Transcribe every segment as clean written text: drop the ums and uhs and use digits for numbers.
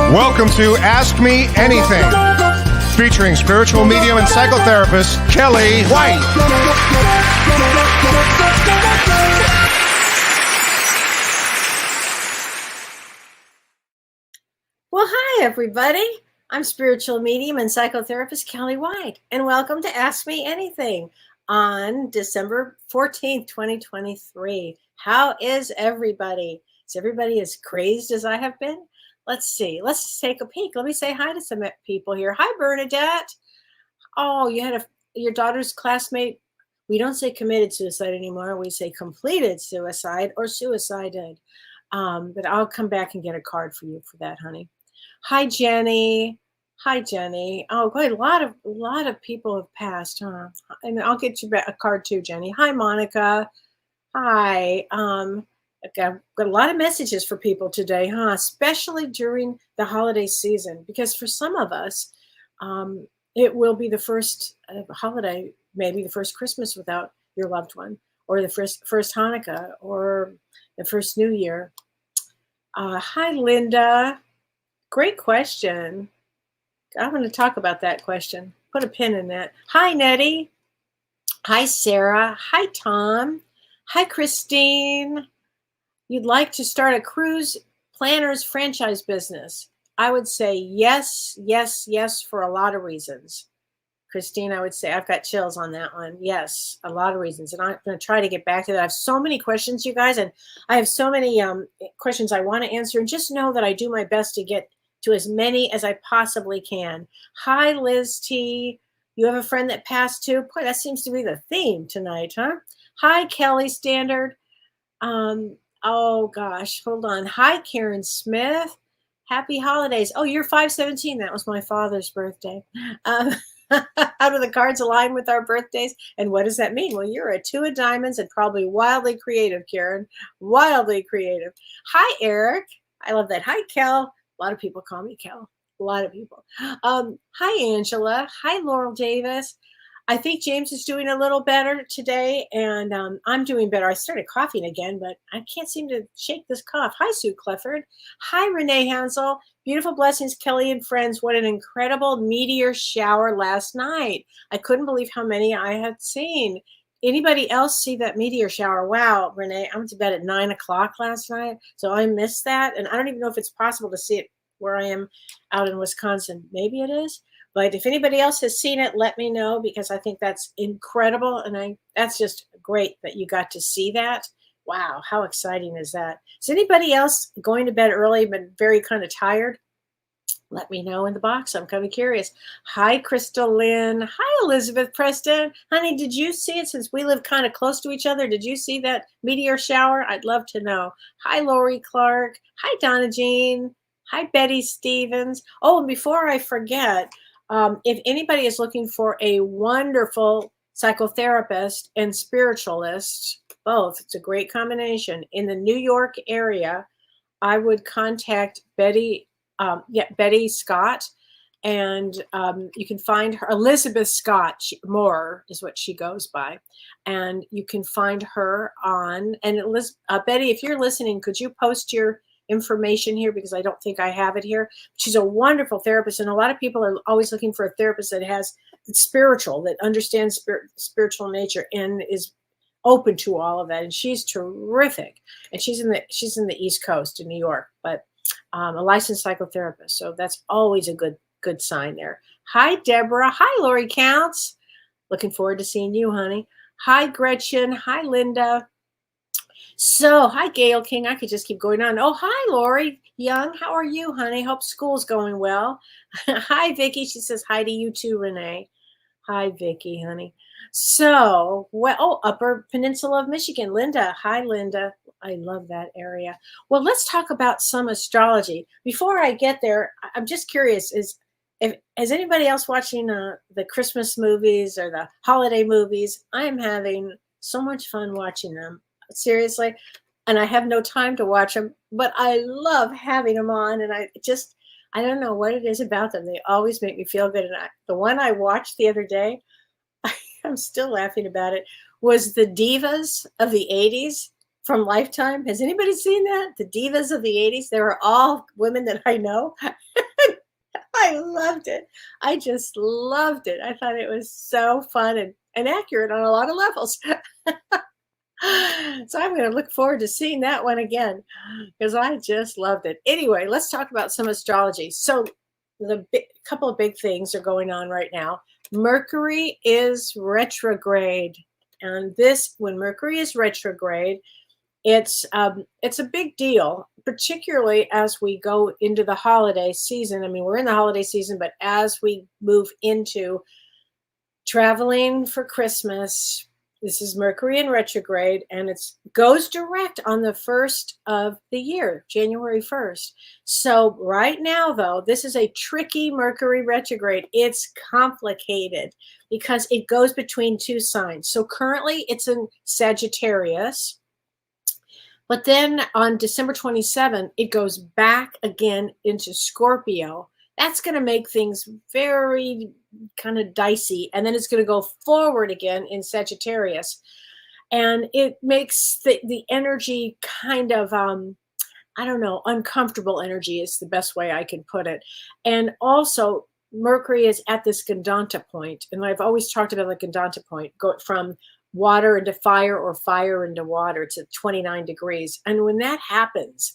Welcome to Ask Me Anything, featuring spiritual medium and psychotherapist Kellee White. Well, hi, everybody. I'm spiritual medium and psychotherapist Kellee White, and welcome to Ask Me Anything on December 14th, 2023. How is everybody? Is everybody as crazed as I have been? Let's see. Let's take a peek. Let me say hi to some people here. Hi, Bernadette. Oh, you had your daughter's classmate. We don't say committed suicide anymore. We say completed suicide or suicided. But I'll come back and get a card for you for that, honey. Hi, Jenny. Hi, Jenny. Oh, quite a lot of people have passed, huh? And I'll get you a card too, Jenny. Hi, Monica. Hi. I've got a lot of messages for people today, huh? Especially during the holiday season, because for some of us, it will be the first holiday, maybe the first Christmas without your loved one, or the first Hanukkah, or the first New Year. Hi, Linda. Great question. I'm going to talk about that question. Put a pin in that. Hi, Nettie. Hi, Sarah. Hi, Tom. Hi, Christine. You'd like to start a cruise planners franchise business? I would say yes, yes, yes, for a lot of reasons. Christine, I would say I've got chills on that one. Yes, a lot of reasons. And I'm going to try to get back to that. I have so many questions, you guys, and I have so many questions I want to answer. And just know that I do my best to get to as many as I possibly can. Hi, Liz T. You have a friend that passed too? Boy, that seems to be the theme tonight, huh? Hi, Kelly Standard. Oh, gosh, hold on. Hi, Karen Smith. Happy holidays. Oh, you're 5/17. That was my father's birthday. How do the cards align with our birthdays? And what does that mean? Well, you're a 2 of diamonds and probably wildly creative, Karen. Wildly creative. Hi, Eric. I love that. Hi, Kel. A lot of people call me Kel. A lot of people. Hi, Angela. Hi, Laurel Davis. I think James is doing a little better today, and I'm doing better. I started coughing again, but I can't seem to shake this cough. Hi, Sue Clifford. Hi, Renee Hansel. Beautiful blessings, Kelly and friends. What an incredible meteor shower last night. I couldn't believe how many I had seen. Anybody else see that meteor shower? Wow, Renee, I went to bed at 9 o'clock last night, so I missed that. And I don't even know if it's possible to see it where I am out in Wisconsin. Maybe it is. But if anybody else has seen it, let me know, because I think that's incredible. And that's just great that you got to see that. Wow, how exciting is that? Is anybody else going to bed early but very kind of tired? Let me know in the box. I'm kind of curious. Hi, Crystal Lynn. Hi, Elizabeth Preston. Honey, did you see it since we live kind of close to each other? Did you see that meteor shower? I'd love to know. Hi, Lori Clark. Hi, Donna Jean. Hi, Betty Stevens. Oh, and before I forget, if anybody is looking for a wonderful psychotherapist and spiritualist, both, it's a great combination, in the New York area, I would contact Betty Scott, and you can find her. Elizabeth Scott Moore is what she goes by, and you can find her on. And Betty, if you're listening, could you post your information here, because I don't think I have it here. She's a wonderful therapist, and a lot of people are always looking for a therapist that has spiritual, that understands spiritual nature and is open to all of that. And she's terrific, and she's in the East Coast in New York, but a licensed psychotherapist. So that's always a good sign there. Hi, Deborah. Hi, Lori Counts. Looking forward to seeing you, honey. Hi, Gretchen. Hi, Linda. So, hi, Gail King. I could just keep going on. Oh, hi, Lori Young. How are you, honey? Hope school's going well. Hi, Vicki. She says hi to you too, Renee. Hi, Vicki, honey. So, Upper Peninsula of Michigan. Linda. Hi, Linda. I love that area. Well, let's talk about some astrology. Before I get there, I'm just curious, is anybody else watching the Christmas movies or the holiday movies? I'm having so much fun watching them. Seriously. And I have no time to watch them, but I love having them on. And I don't know what it is about them. They always make me feel good. And the one I watched the other day, I'm still laughing about it, was the Divas of the 80s from Lifetime. Has anybody seen that? The Divas of the 80s? They were all women that I know. I loved it. I just loved it. I thought it was so fun and accurate on a lot of levels. So I'm going to look forward to seeing that one again because I just loved it. Anyway, let's talk about some astrology. So couple of big things are going on right now. Mercury is retrograde, and when Mercury is retrograde, it's a big deal, particularly as we go into the holiday season. I mean, we're in the holiday season, but as we move into traveling for Christmas, this is Mercury in retrograde, and it goes direct on the 1st of the year, January 1st. So right now, though, this is a tricky Mercury retrograde. It's complicated because it goes between two signs. So currently it's in Sagittarius, but then on December 27th, it goes back again into Scorpio. That's going to make things very kind of dicey. And then it's going to go forward again in Sagittarius. And it makes the energy kind of, I don't know, uncomfortable energy is the best way I can put it. And also, Mercury is at this Gandanta point. And I've always talked about the Gandanta point, go from water into fire or fire into water. It's at 29 degrees. And when that happens,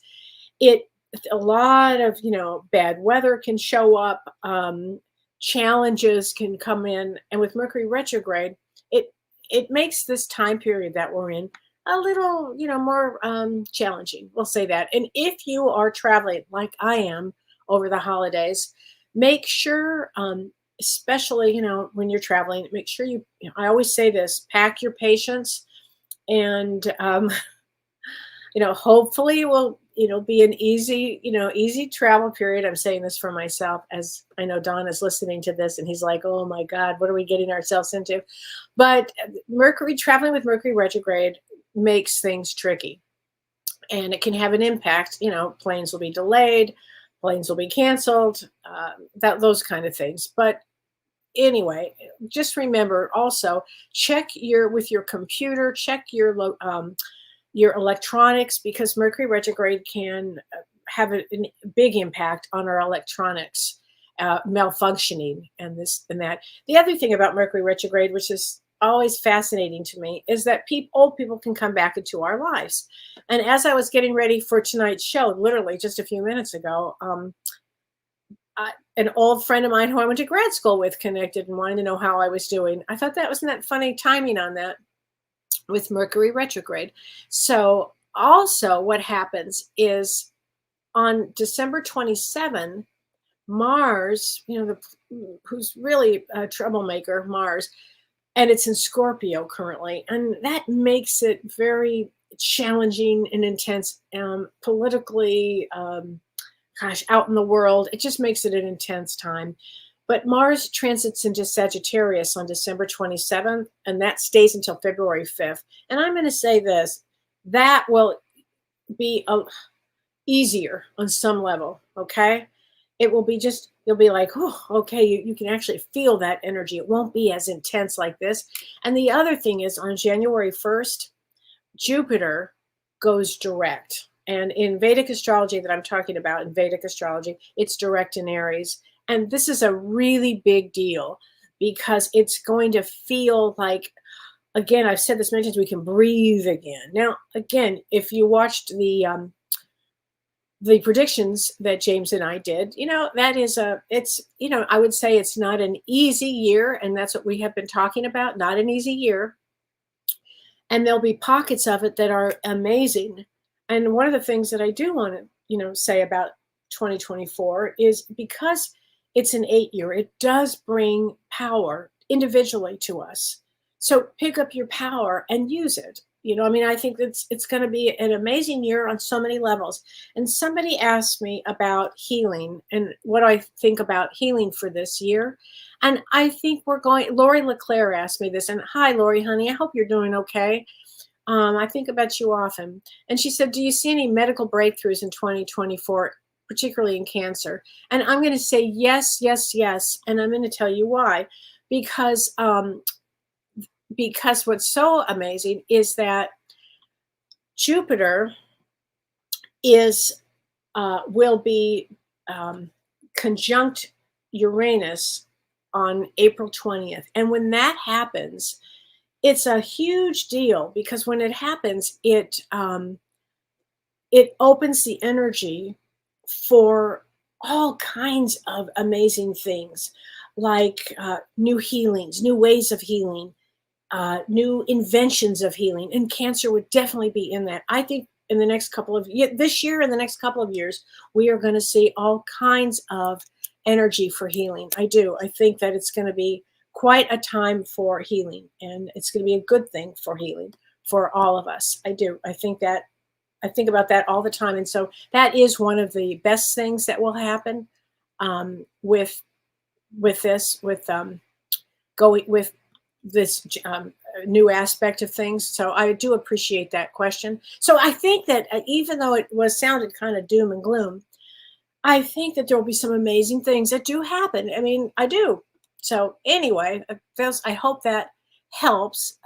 a lot of bad weather can show up, challenges can come in, and with Mercury retrograde, it makes this time period that we're in a little more challenging. We'll say that. And if you are traveling like I am over the holidays, make sure, especially when you're traveling, make sure I always say this: pack your patience, and hopefully it will be an easy travel period. I'm saying this for myself, as I know Don is listening to this and he's like, oh my God, what are we getting ourselves into? But traveling with Mercury retrograde makes things tricky, and it can have an impact. Planes will be delayed, planes will be canceled, those kind of things. But anyway, just remember also, check with your computer, check your electronics, because Mercury retrograde can have a big impact on our electronics malfunctioning and this and that. The other thing about Mercury retrograde, which is always fascinating to me, is that old people can come back into our lives. And as I was getting ready for tonight's show, literally just a few minutes ago, an old friend of mine who I went to grad school with connected and wanted to know how I was doing. I thought that wasn't that funny timing on that with Mercury retrograde. So also what happens is on December 27, Mars, who's really a troublemaker, Mars, and it's in Scorpio currently. And that makes it very challenging and intense politically, out in the world. It just makes it an intense time. But Mars transits into Sagittarius on December 27th, and that stays until February 5th. And I'm going to say this: that will be easier on some level, okay? It will be you'll be like, oh, okay, you can actually feel that energy. It won't be as intense like this. And the other thing is, on January 1st, Jupiter goes direct. And in Vedic astrology that I'm talking about, in Vedic astrology, it's direct in Aries. And this is a really big deal because it's going to feel like, again, I've said this many times, we can breathe again. Now, again, if you watched the predictions that James and I did, I would say it's not an easy year. And that's what we have been talking about, not an easy year. And there'll be pockets of it that are amazing. And one of the things that I do want to, say about 2024 is because it's an 8-year, it does bring power individually to us. So pick up your power and use it. I think it's going to be an amazing year on so many levels. And somebody asked me about healing and what I think about healing for this year. And I think Lori LeClaire asked me this. And hi, Lori, honey, I hope you're doing okay. I think about you often. And she said, do you see any medical breakthroughs in 2024, particularly in cancer? And I'm going to say yes, yes, yes. And I'm going to tell you why. Because what's so amazing is that Jupiter will be conjunct Uranus on April 20th. And when that happens, it's a huge deal because when it happens, it opens the energy for all kinds of amazing things, like new healings, new ways of healing, new inventions of healing. And cancer would definitely be in that. I think in the next couple of this year and the next couple of years, we are going to see all kinds of energy for healing. I do. I think that it's going to be quite a time for healing, and it's going to be a good thing for healing for all of us. I do. I think about that all the time. And so that is one of the best things that will happen with going with this new aspect of things. So I do appreciate that question. So I think that even though it sounded kind of doom and gloom, I think that there will be some amazing things that do happen. I mean, I do. So anyway, I hope that helps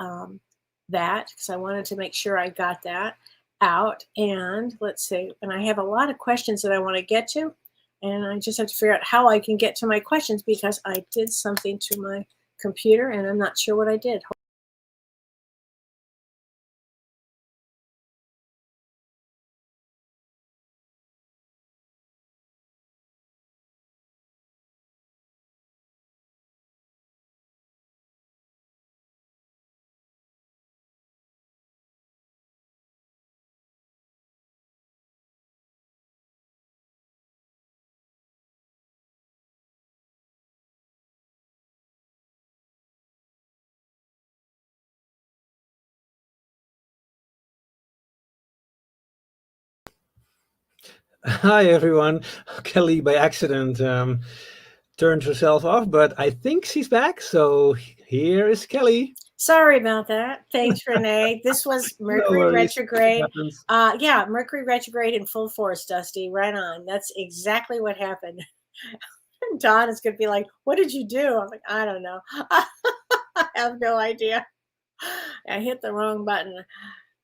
that, because I wanted to make sure I got that out. And let's see. And I have a lot of questions that I want to get to. And I just have to figure out how I can get to my questions because I did something to my computer and I'm not sure what I did. Hi everyone. Kellee by accident turned herself off, but I think she's back. So here is Kellee. Sorry about that. Thanks, Renee. This was Mercury retrograde. Yeah, Mercury retrograde in full force, Dusty. Right on. That's exactly what happened. Don is going to be like, what did you do? I'm like, I don't know. I have no idea. I hit the wrong button.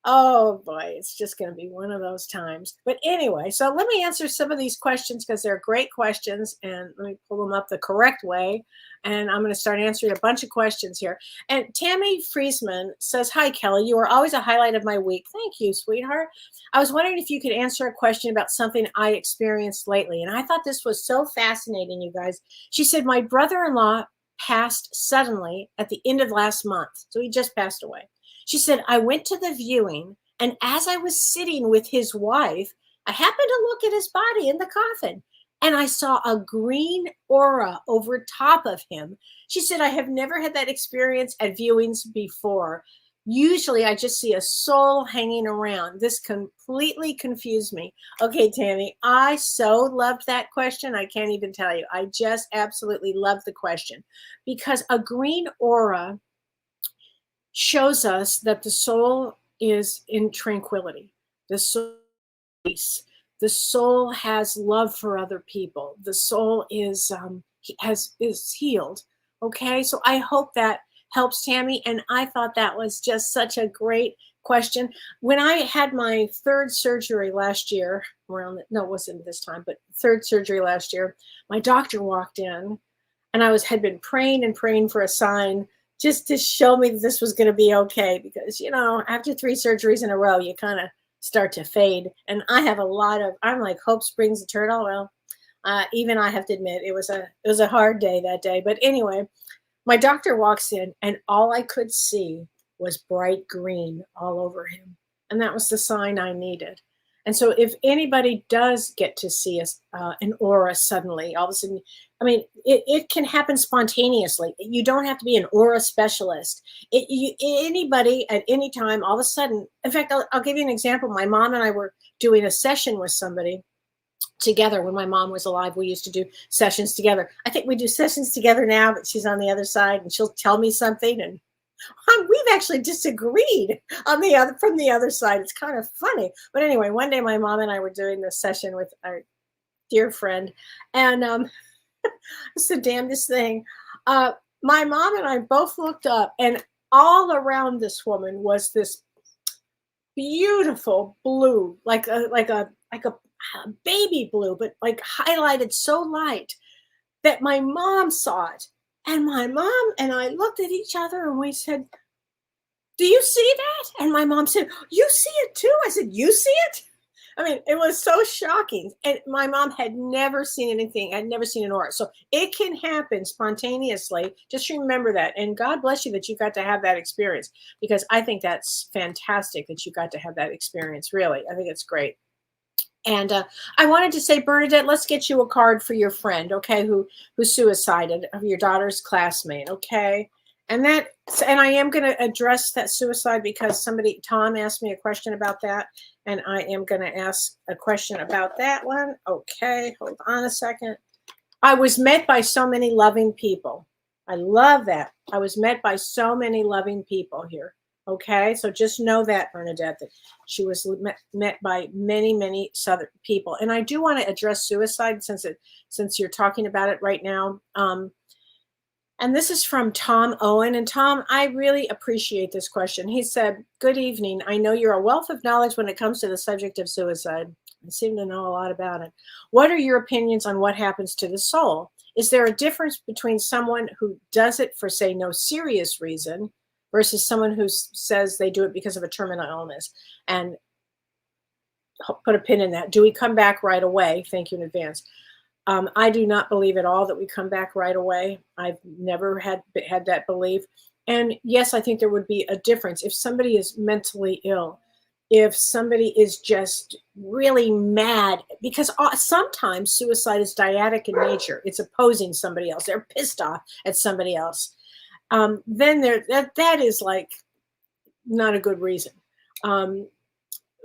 Oh boy, it's just going to be one of those times. But anyway, so let me answer some of these questions because they're great questions, and let me pull them up the correct way. And I'm going to start answering a bunch of questions here. And Tammy Friesman says, hi, Kellee. You are always a highlight of my week. Thank you, sweetheart. I was wondering if you could answer a question about something I experienced lately. And I thought this was so fascinating, you guys. She said, my brother-in-law passed suddenly at the end of last month. So he just passed away. She said, I went to the viewing, and as I was sitting with his wife, I happened to look at his body in the coffin, and I saw a green aura over top of him. She said, I have never had that experience at viewings before. Usually I just see a soul hanging around. This completely confused me. Okay, Tammy, I so loved that question. I can't even tell you. I just absolutely love the question because a green aura shows us that the soul is in tranquility. The soul has love for other people. The soul is healed. Okay, so I hope that helps, Tammy. And I thought that was just such a great question. When I had my third surgery last year, it wasn't this time, but third surgery last year, my doctor walked in, and had been praying and praying for a sign just to show me that this was going to be okay. Because, after 3 surgeries in a row, you kind of start to fade. And I have I'm like hope springs eternal. Well, even I have to admit it was a hard day that day. But anyway, my doctor walks in and all I could see was bright green all over him. And that was the sign I needed. And so if anybody does get to see an aura suddenly, all of a sudden, I mean, it can happen spontaneously. You don't have to be an aura specialist. Anybody at any time, all of a sudden, in fact, I'll give you an example. My mom and I were doing a session with somebody together when my mom was alive. We used to do sessions together. I think we do sessions together now, but she's on the other side and she'll tell me something and we've actually disagreed from the other side. It's kind of funny. But anyway, one day my mom and I were doing this session with our dear friend, and it's the damnedest thing. My mom and I both looked up, and all around this woman was this beautiful blue, like a baby blue, but like highlighted so light that my mom saw it. And my mom and I looked at each other and we said, do you see that? And my mom said, you see it too? I said, you see it? I mean, it was so shocking. And my mom had never seen anything. I'd never seen an aura. So it can happen spontaneously. Just remember that. And God bless you that you got to have that experience, because I think that's fantastic that you got to have that experience. Really, I think it's great. And I wanted to say, Bernadette, let's get you a card for your friend, okay, who suicided, of your daughter's classmate, okay? And I am going to address that suicide because Tom asked me a question about that, and I am going to ask a question about that one. Okay, hold on a second. I was met by so many loving people. I love that. I was met by so many loving people here. Okay, so just know that, Bernadette, that she was met by many, many Southern people. And I do want to address suicide since you're talking about it right now. And this is from Tom Owen. And Tom, I really appreciate this question. He said, good evening. I know you're a wealth of knowledge when it comes to the subject of suicide. I seem to know a lot about it. What are your opinions on what happens to the soul? Is there a difference between someone who does it for, say, no serious reason versus someone who says they do it because of a terminal illness? And put a pin in that. Do we come back right away? Thank you in advance. I do not believe at all that we come back right away. I've never had that belief. And yes, I think there would be a difference if somebody is mentally ill, if somebody is just really mad, because sometimes suicide is dyadic in nature. It's opposing somebody else. They're pissed off at somebody else. Then that is like not a good reason.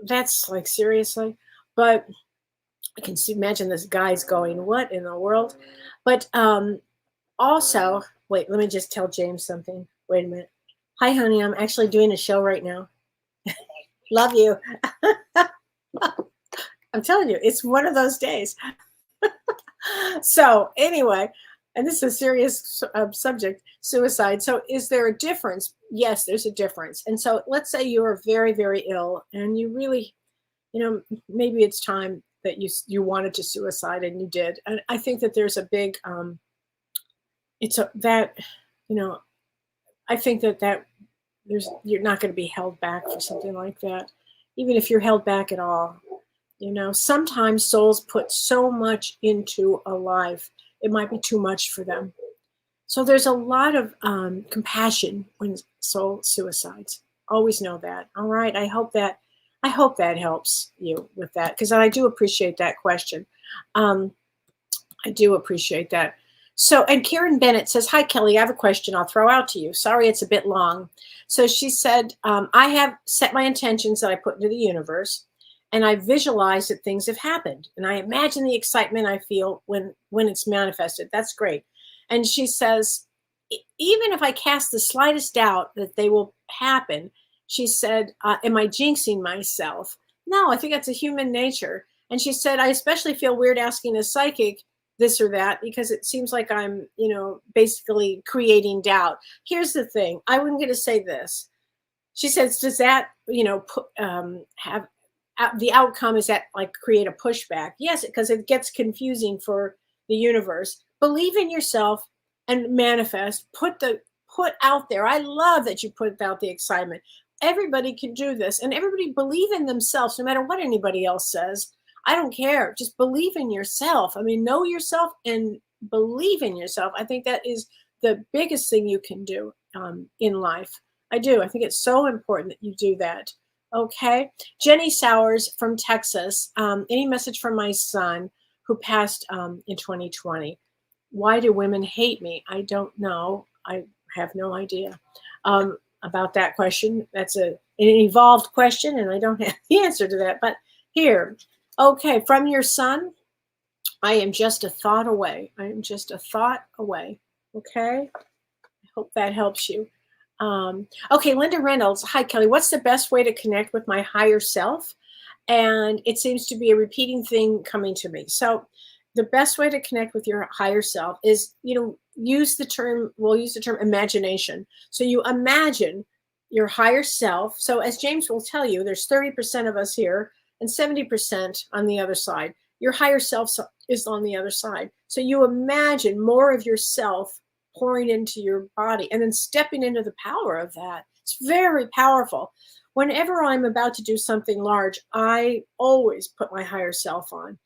That's like, seriously. But I can imagine this guy's going, what in the world? But also, wait, let me just tell James something. Wait a minute. Hi, honey, I'm actually doing a show right now. Love you. I'm telling you, it's one of those days. So anyway, and this is a serious subject, suicide. So is there a difference? Yes, there's a difference. And so let's say you are very, very ill and you really, maybe it's time that you wanted to suicide and you did. And I think that there's a big, I think that you're not going to be held back for something like that. Even if you're held back at all, sometimes souls put so much into a life, it might be too much for them. So there's a lot of compassion when soul suicides. Always know that. All right. I hope that helps you with that, because I do appreciate that question. I do appreciate that. So, and Karen Bennett says, hi, Kellee, I have a question I'll throw out to you. Sorry, it's a bit long. So she said, I have set my intentions that I put into the universe, and I visualize that things have happened. And I imagine the excitement I feel when it's manifested. That's great. And she says, even if I cast the slightest doubt that they will happen, she said, am I jinxing myself? No, I think that's a human nature. And she said, I especially feel weird asking a psychic this or that, because it seems like I'm, basically creating doubt. Here's the thing. I'm going to say this. She says, does that, have the outcome, is that like create a pushback? Yes, because it gets confusing for the universe. Believe in yourself and manifest. Put out there. I love that you put out the excitement. Everybody can do this, and everybody believe in themselves, no matter what anybody else says. I don't care. Just believe in yourself. I mean, know yourself and believe in yourself. I think that is the biggest thing you can do in life. I do. I think it's so important that you do that. Okay. Jenny Sowers from Texas. Any message from my son who passed in 2020? Why do women hate me? I don't know. I have no idea about that question. That's an evolved question, and I don't have the answer to that. But here, okay, from your son, I am just a thought away. I am just a thought away. Okay. I hope that helps you. Okay, Linda Reynolds. Hi, Kellee. What's the best way to connect with my higher self? And it seems to be a repeating thing coming to me. So the best way to connect with your higher self is, we'll use the term imagination. So you imagine your higher self. So as James will tell you, there's 30% of us here and 70% on the other side. your higher self is on the other side. So you imagine more of yourself pouring into your body and then stepping into the power of that. It's very powerful. Whenever I'm about to do something large, I always put my higher self on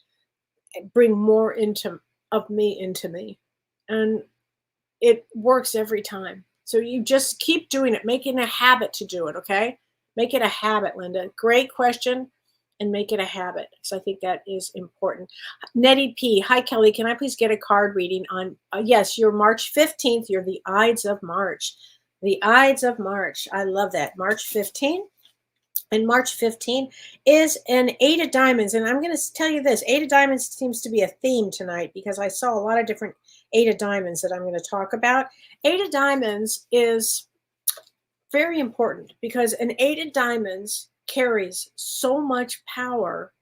and bring more of me into me. And it works every time. So you just keep doing it, making a habit to do it, okay? Make it a habit, Linda. Great question. And make it a habit. So I think that is important. Nettie P. Hi, Kellee. Can I please get a card reading on, yes, you're March 15th. You're the Ides of March. The Ides of March. I love that. March 15th. And March 15 is an 8 of diamonds. And I'm going to tell you this, 8 of diamonds seems to be a theme tonight because I saw a lot of different 8 of diamonds that I'm going to talk about. 8 of diamonds is very important because an 8 of diamonds carries so much power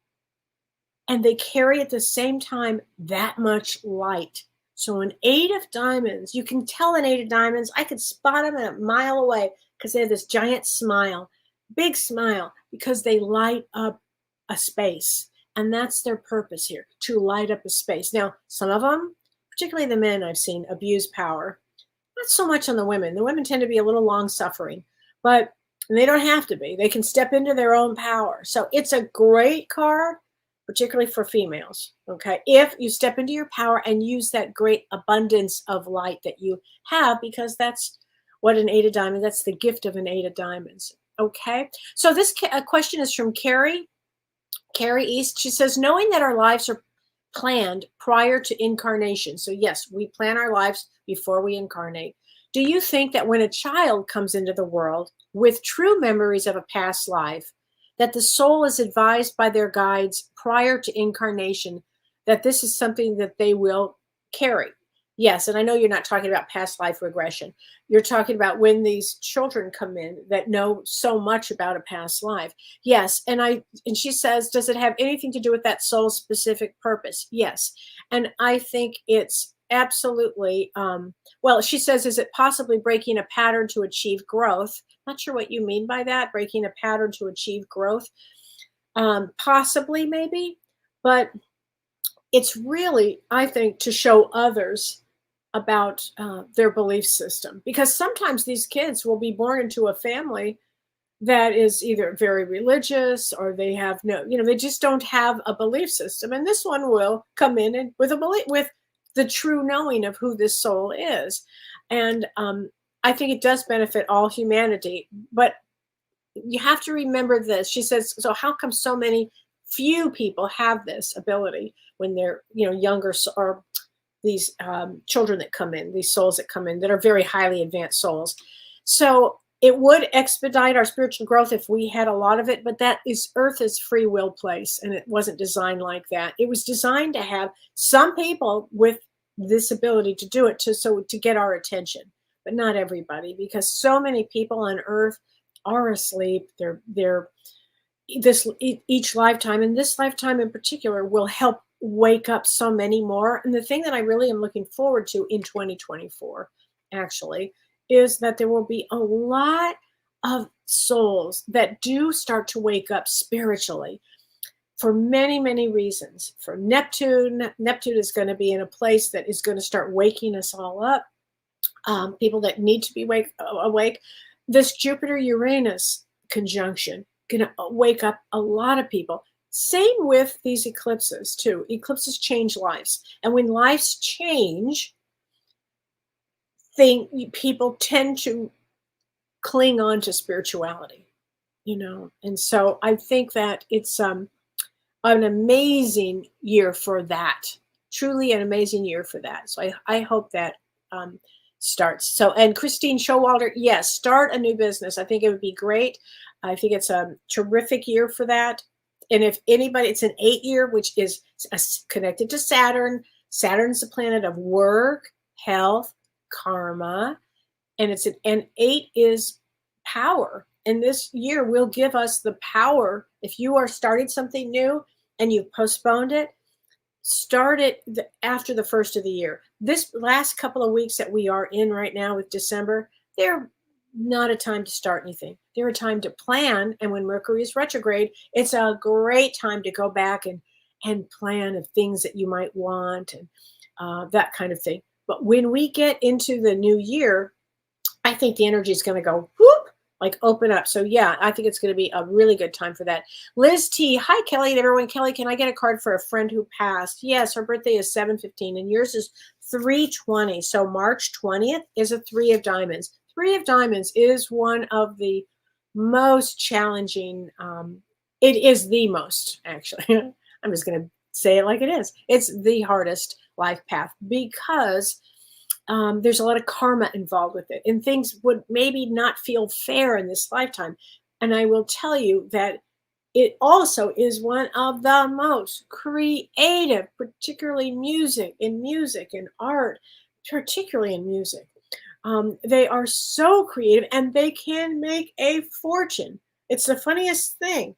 and they carry at the same time that much light. So an 8 of diamonds, you can tell an 8 of diamonds, I could spot them a mile away because they have this giant smile. Big smile because they light up a space. And that's their purpose here, to light up a space. Now, some of them, particularly the men I've seen, abuse power. Not so much on the women. The women tend to be a little long-suffering, but they don't have to be. They can step into their own power. So it's a great card, particularly for females, okay? If you step into your power and use that great abundance of light that you have, because that's what an 8 of diamonds, that's the gift of an 8 of diamonds. Okay, so this question is from Carrie East. She says, knowing that our lives are planned prior to incarnation. So yes, we plan our lives before we incarnate. Do you think that when a child comes into the world with true memories of a past life, that the soul is advised by their guides prior to incarnation that this is something that they will carry? Yes, and I know you're not talking about past life regression. You're talking about when these children come in that know so much about a past life. Yes, and she says, does it have anything to do with that soul's specific purpose? Yes, and I think it's absolutely, well, she says, is it possibly breaking a pattern to achieve growth? Not sure what you mean by that, breaking a pattern to achieve growth. Possibly, maybe, but it's really, I think, to show others about their belief system, because sometimes these kids will be born into a family that is either very religious or they have no, they just don't have a belief system. And this one will come in and with a belief, with the true knowing of who this soul is. And I think it does benefit all humanity, but you have to remember this. She says, so how come so few people have this ability when they're, younger, or these children that come in, these souls that come in that are very highly advanced souls. So it would expedite our spiritual growth if we had a lot of it, but that is Earth's free will place, and it wasn't designed like that. It was designed to have some people with this ability to do it to get our attention, but not everybody, because so many people on Earth are asleep. Each lifetime, and this lifetime in particular, will help wake up so many more. And the thing that I really am looking forward to in 2024, actually, is that there will be a lot of souls that do start to wake up spiritually for many, many reasons. For Neptune is going to be in a place that is going to start waking us all up. People that need to be awake. This Jupiter-Uranus conjunction going to wake up a lot of people. Same with these eclipses too. Eclipses change lives. And when lives change, people tend to cling on to spirituality, And so I think that it's an amazing year for that. Truly an amazing year for that. So I hope that starts. So, and Christine Showalter, yes, start a new business. I think it would be great. I think it's a terrific year for that. And if anybody, it's an 8-year, which is connected to Saturn. Saturn's the planet of work, health, karma, and 8 is power. And this year will give us the power. If you are starting something new and you've postponed it, start it after the first of the year. This last couple of weeks that we are in right now with December, they're not a time to start anything. They're a time to plan. And when Mercury is retrograde, it's a great time to go back and plan of things that you might want and that kind of thing. But when we get into the new year, I think the energy is going to go whoop, like open up. So yeah, I think it's going to be a really good time for that. Liz T, hi Kellee and everyone. Kellee, can I get a card for a friend who passed? Yes, her birthday is 7/15 and yours is 3/20. So March 20th is a 3 of diamonds. 3 of diamonds is one of the most challenging. It is the most, actually. I'm just going to say it like it is. It's the hardest life path because there's a lot of karma involved with it, and things would maybe not feel fair in this lifetime. And I will tell you that it also is one of the most creative, particularly in music and art, particularly in music. They are so creative and they can make a fortune. It's the funniest thing.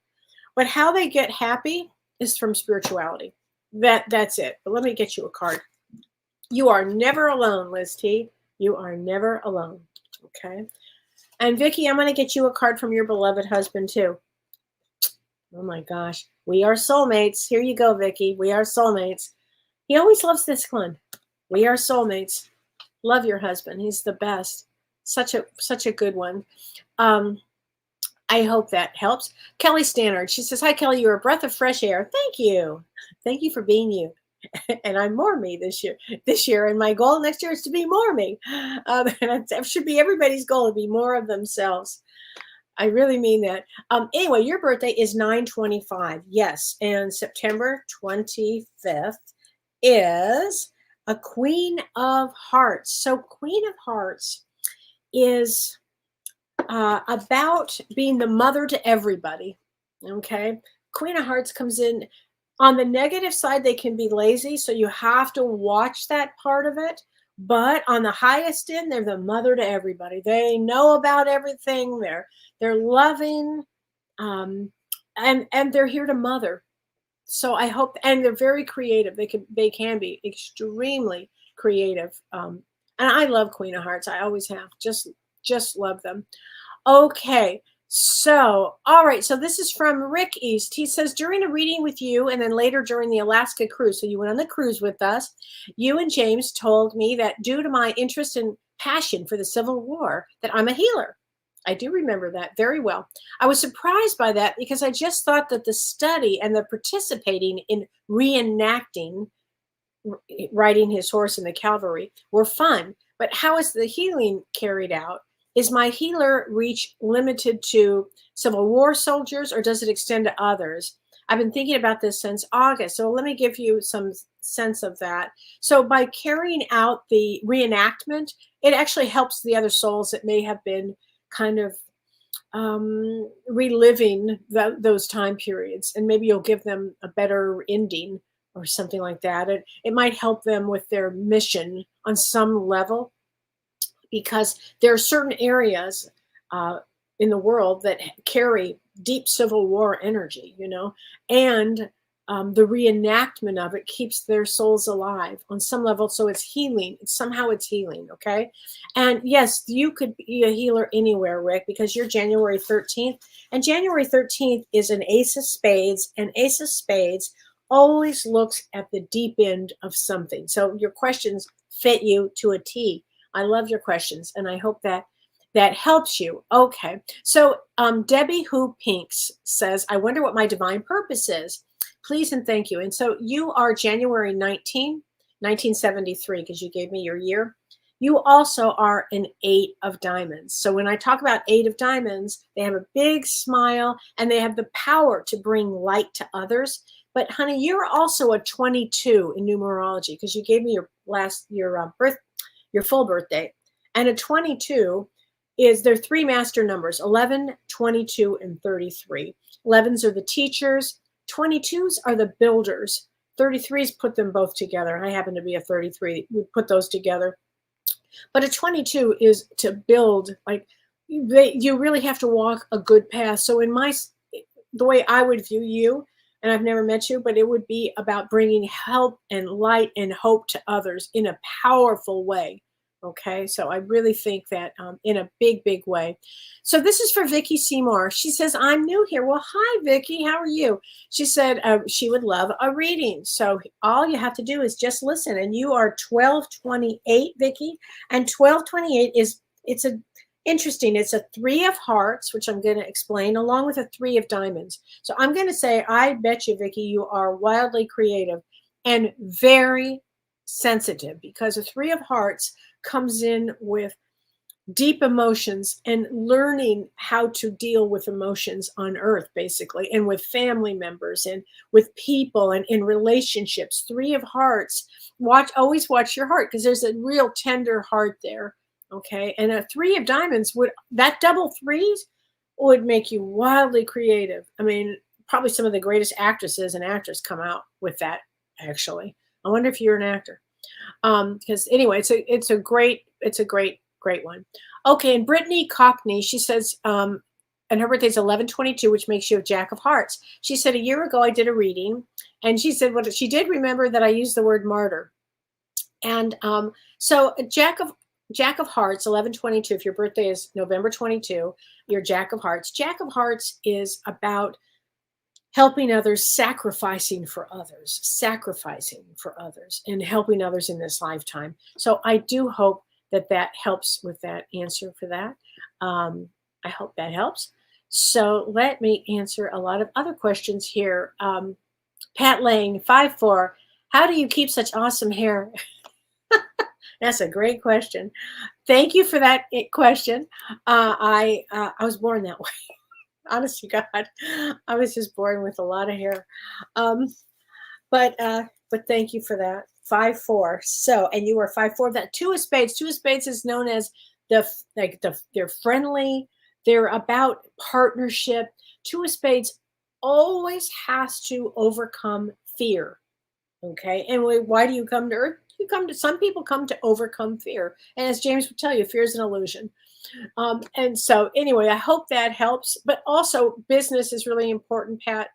But how they get happy is from spirituality. That's it. But let me get you a card. You are never alone, Liz T. You are never alone. Okay. And Vicky, I'm going to get you a card from your beloved husband too. Oh my gosh. We are soulmates. Here you go, Vicky. We are soulmates. He always loves this one. We are soulmates. Love your husband. He's the best. Such a good one. I hope that helps. Kellee Stannard. She says, hi, Kellee. You're a breath of fresh air. Thank you. Thank you for being you. And I'm more me this year. And my goal next year is to be more me. And that should be everybody's goal, to be more of themselves. I really mean that. Anyway, your birthday is 9/25. Yes. And September 25th is a Queen of Hearts. So Queen of Hearts is about being the mother to everybody. Okay. Queen of Hearts comes in. On the negative side, they can be lazy, so you have to watch that part of it. But on the highest end, they're the mother to everybody. They know about everything. They're loving, and they're here to mother. So I hope, and they're very creative. They can be extremely creative. And I love Queen of Hearts. I always have. Just love them. Okay. So, all right. So this is from Rick East. He says, during a reading with you and then later during the Alaska cruise, so you went on the cruise with us, you and James told me that due to my interest and passion for the Civil War, that I'm a healer. I do remember that very well. I was surprised by that because I just thought that the study and the participating in reenacting riding his horse in the cavalry were fun. But how is the healing carried out? Is my healer reach limited to Civil War soldiers, or does it extend to others? I've been thinking about this since August, so let me give you some sense of that. So by carrying out the reenactment, it actually helps the other souls that may have been kind of reliving those time periods, and maybe you'll give them a better ending or something like that. It might help them with their mission on some level, because there are certain areas in the world that carry deep Civil War energy, and the reenactment of it keeps their souls alive on some level. So it's healing. Somehow it's healing. Okay. And yes, you could be a healer anywhere, Rick, because you're January 13th. And January 13th is an Ace of Spades. And Ace of Spades always looks at the deep end of something. So your questions fit you to a T. I love your questions, and I hope that helps you. Okay. So Debbie Who Pinks says, I wonder what my divine purpose is. Please and thank you. And so you are January 1973, because you gave me your year. You also are an 8 of diamonds. So when I talk about 8 of diamonds, they have a big smile, and they have the power to bring light to others. But honey, you're also a 22 in numerology, because you gave me your full birthday. And a 22 is, there are 3 master numbers, 11, 22, and 33. 11s are the teachers. 22s are the builders. 33s put them both together. I happen to be a 33. We put those together. But a 22 is to build, like you really have to walk a good path. So the way I would view you, and I've never met you, but it would be about bringing help and light and hope to others in a powerful way. Okay, so I really think that in a big, big way. So this is for Vicky Seymour. She says, I'm new here. Well, hi, Vicky. How are you? She said she would love a reading. So all you have to do is just listen. And you are 1228, Vicky. And 1228 it's a interesting. It's a 3 of hearts, which I'm going to explain, along with a 3 of diamonds. So I'm going to say, I bet you, Vicky, you are wildly creative and very sensitive, because a 3 of hearts comes in with deep emotions and learning how to deal with emotions on earth, basically, and with family members and with people and in relationships. 3 of hearts, always watch your heart, because there's a real tender heart there. Okay. And a 3 of diamonds, that double threes would make you wildly creative. I mean, probably some of the greatest actresses and actors come out with that, actually. I wonder if you're an actor. Because anyway, it's a great one. Okay, and Brittany Cockney, she says, and her birthday's 11/22, which makes you a Jack of Hearts. She said, a year ago I did a reading, and she said what she did remember that I used the word martyr. And so Jack of Hearts, 11/22. If your birthday is November 22, you're Jack of Hearts. Jack of Hearts is about helping others, sacrificing for others, and helping others in this lifetime. So I do hope that helps with that answer for that. I hope that helps. So let me answer a lot of other questions here. Pat Lane, 5'4". How do you keep such awesome hair? That's a great question. Thank you for that question. I was born that way. Honest to God, I was just born with a lot of hair. But thank you for that. 5'4". So, and you are 5'4". That 2 of spades. 2 of spades is known as they're friendly. They're about partnership. 2 of spades always has to overcome fear. Okay, and why do you come to Earth? Some people come to overcome fear, and as James would tell you, fear is an illusion. And so anyway, I hope that helps. But also business is really important, Pat,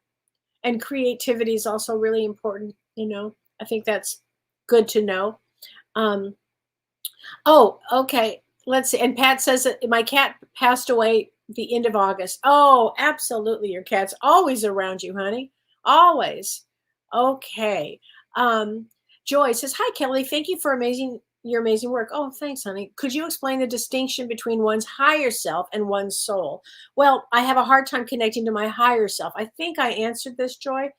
and creativity is also really important. I think that's good to know. Oh, okay. Let's see. And Pat says that my cat passed away the end of August. Oh, absolutely. Your cat's always around you, honey. Always. Okay. Joy says, hi, Kellee. Thank you for your amazing work. Oh, thanks, honey. Could you explain the distinction between one's higher self and one's soul? Well, I have a hard time connecting to my higher self. I think I answered this, Joy,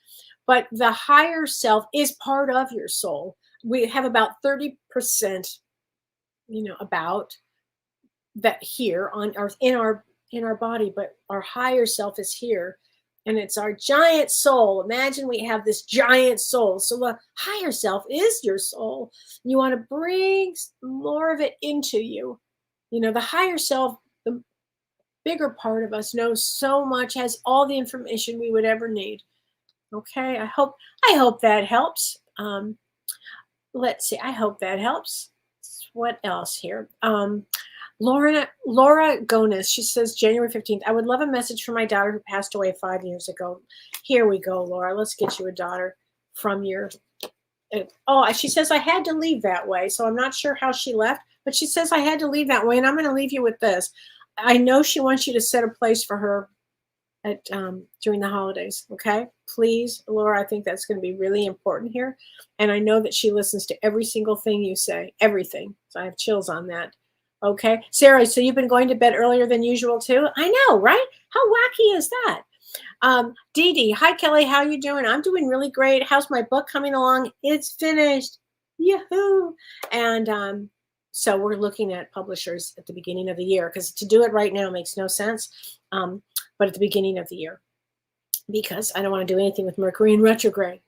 but the higher self is part of your soul. We have about 30%, about that here on earth in our body, but our higher self is here. And it's our giant soul. Imagine we have this giant soul. So the higher self is your soul. You want to bring more of it into you. The higher self, the bigger part of us, knows so much, has all the information we would ever need. Okay, I hope that helps. Let's see. I hope that helps. What else here? Laura Gonis, she says January 15th. I would love a message from my daughter who passed away 5 years ago. Here we go, Laura. Let's get you a daughter from your. Oh, she says I had to leave that way. So I'm not sure how she left, but she says I had to leave that way, and I'm going to leave you with this. I know she wants you to set a place for her at during the holidays. Okay, please, Laura. I think that's going to be really important here, and I know that she listens to every single thing you say, everything. So I have chills on that. Okay, Sarah, so you've been going to bed earlier than usual too? I know, right? How wacky is that? Dee Dee, hi Kellee, how you doing? I'm doing really great. How's my book coming along? It's finished. Yahoo! And so we're looking at publishers at the beginning of the year, because to do it right now makes no sense. But at the beginning of the year, because I don't want to do anything with Mercury in retrograde.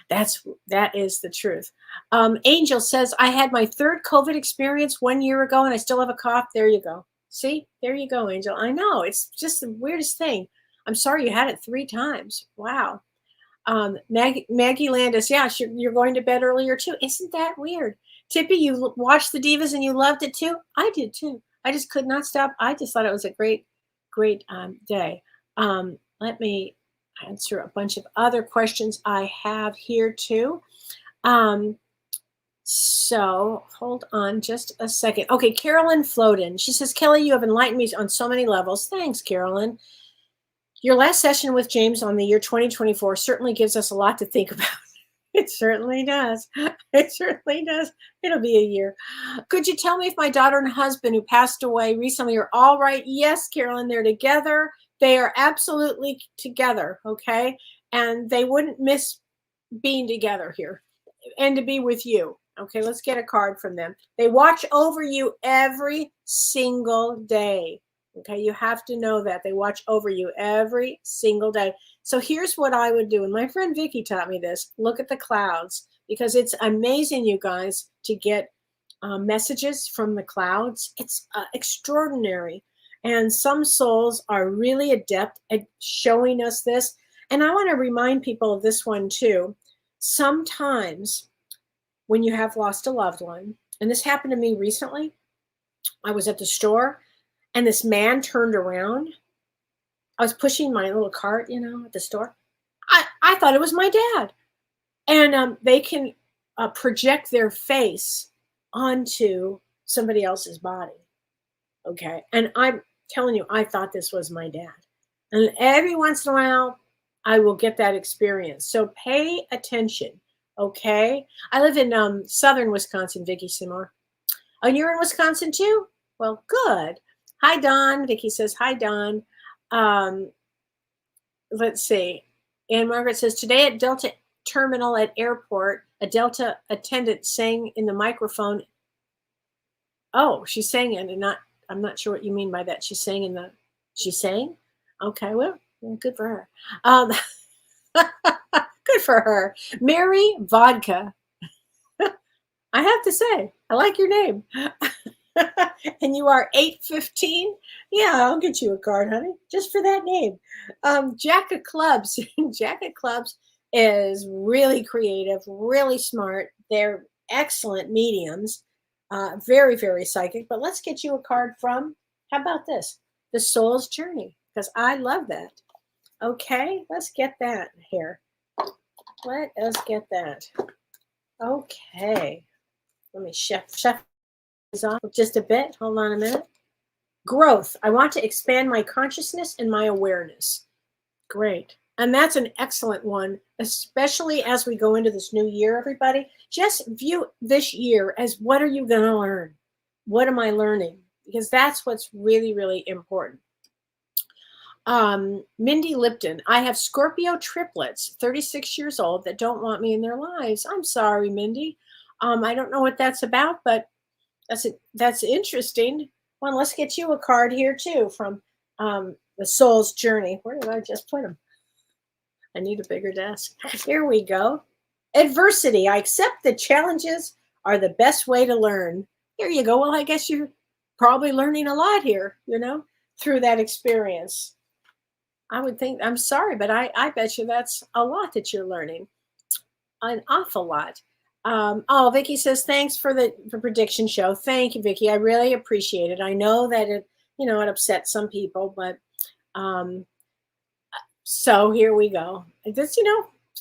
That is the truth. Angel says, I had my 3rd COVID experience 1 year ago and I still have a cough. There you go. See, there you go, Angel. I know, it's just the weirdest thing. I'm sorry you had it 3 times. Wow. Maggie Landis, yeah, you're going to bed earlier too. Isn't that weird? Tippy, you watched the Divas and you loved it too? I did too. I just could not stop. I just thought it was a great day. Let me answer a bunch of other questions I have here too. So hold on just a second. Okay, Carolyn Floden. She says, Kellee, you have enlightened me on so many levels. Thanks, Carolyn. Your last session with James on the year 2024 certainly gives us a lot to think about. It certainly does. It certainly does. It'll be a year. Could you tell me if my daughter and husband who passed away recently are all right? Yes, Carolyn, they're together. They are absolutely together, okay? And they wouldn't miss being together here and to be with you. Okay, let's get a card from them. They watch over you every single day. Okay, you have to know that. They watch over you every single day. So here's what I would do. And my friend Vicky taught me this. Look at the clouds, because it's amazing, you guys, to get messages from the clouds. It's extraordinary. And some souls are really adept at showing us this. And I want to remind people of this one too. Sometimes when you have lost a loved one, and this happened to me recently, I was at the store and this man turned around. I was pushing my little cart, at the store. I thought it was my dad. And they can project their face onto somebody else's body. Okay. And I'm telling you, I thought this was my dad. And every once in a while, I will get that experience. So pay attention. Okay. I live in southern Wisconsin, Vicky Simar. Oh, you're in Wisconsin too? Well, good. Hi, Don. Vicky says, hi, Don. Let's see. Anne Margaret says, today at Delta Terminal at airport, a Delta attendant sang in the microphone. Oh, she sang it, and I'm not sure what you mean by that. She sang? Okay, well, good for her. Good for her. Mary Vodka. I have to say, I like your name. And you are 815? Yeah, I'll get you a card, honey, just for that name. Jack of Clubs. Jack of Clubs is really creative, really smart. They're excellent mediums, very, very psychic. But let's get you a card from, how about this? The Soul's Journey, because I love that. Okay, let's get that here. Let us get that. Okay. Let me shuffle these off just a bit. Hold on a minute. Growth. I want to expand my consciousness and my awareness. Great. And that's an excellent one, especially as we go into this new year, everybody. Just view this year as, what are you going to learn? What am I learning? Because that's what's really, really important. Mindy Lipton. I have Scorpio triplets, 36 years old, that don't want me in their lives. I'm sorry, Mindy. I don't know what that's about, but that's interesting. Well, let's get you a card here too from the Soul's Journey. Where did I just put them? I need a bigger desk. Here we go. Adversity. I accept the challenges are the best way to learn. Here you go. Well, I guess you're probably learning a lot here, through that experience. I would think, I'm sorry, but I bet you that's a lot that you're learning. An awful lot. Oh, Vicky says, thanks for the prediction show. Thank you, Vicky. I really appreciate it. I know that it upsets some people, but so here we go. This,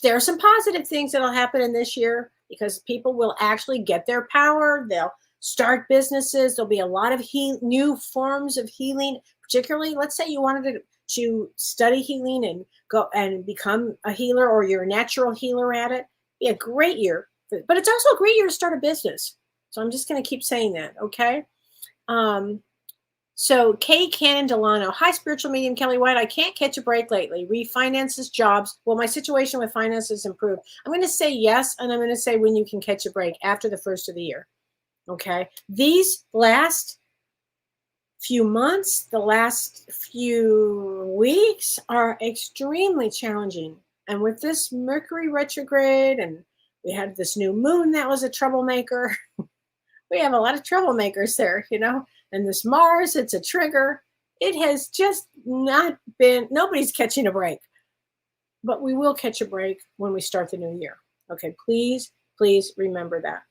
there are some positive things that'll happen in this year, because people will actually get their power. They'll start businesses. There'll be a lot of new forms of healing, particularly, let's say you wanted to study healing and go and become a healer, or you're a natural healer at it. Be a great year. But it's also a great year to start a business. So I'm just going to keep saying that, okay? So Kay Cannon Delano. Hi, spiritual medium Kellee White. I can't catch a break lately. Refinances, jobs. Will my situation with finances improve? I'm going to say yes, and I'm going to say when you can catch a break after the first of the year, okay? These last few months, the last few weeks are extremely challenging. And with this Mercury retrograde, and we had this new moon that was a troublemaker. We have a lot of troublemakers there, and this Mars, it's a trigger. It has just not been, nobody's catching a break, but we will catch a break when we start the new year. Okay, please remember that.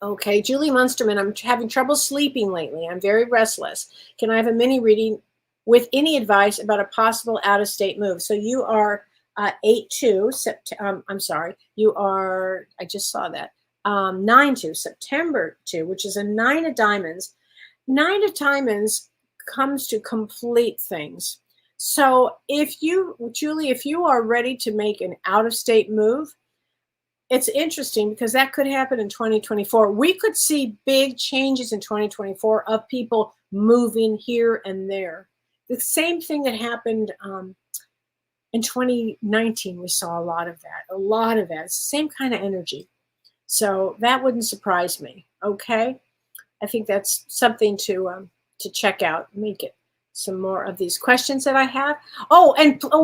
Okay, Julie Munsterman, I'm having trouble sleeping lately. I'm very restless. Can I have a mini reading with any advice about a possible out-of-state move? So you are 8/2, I'm sorry, you are, I just saw that. 9-2, September 2, which is a 9 of diamonds. 9 of diamonds comes to complete things. So if you, Julie, if you are ready to make an out-of-state move, it's interesting because that could happen in 2024. We could see big changes in 2024 of people moving here and there. The same thing that happened in 2019, we saw a lot of that. It's the same kind of energy. So that wouldn't surprise me. Okay, I think that's something to check out. Let me get some more of these questions that I have.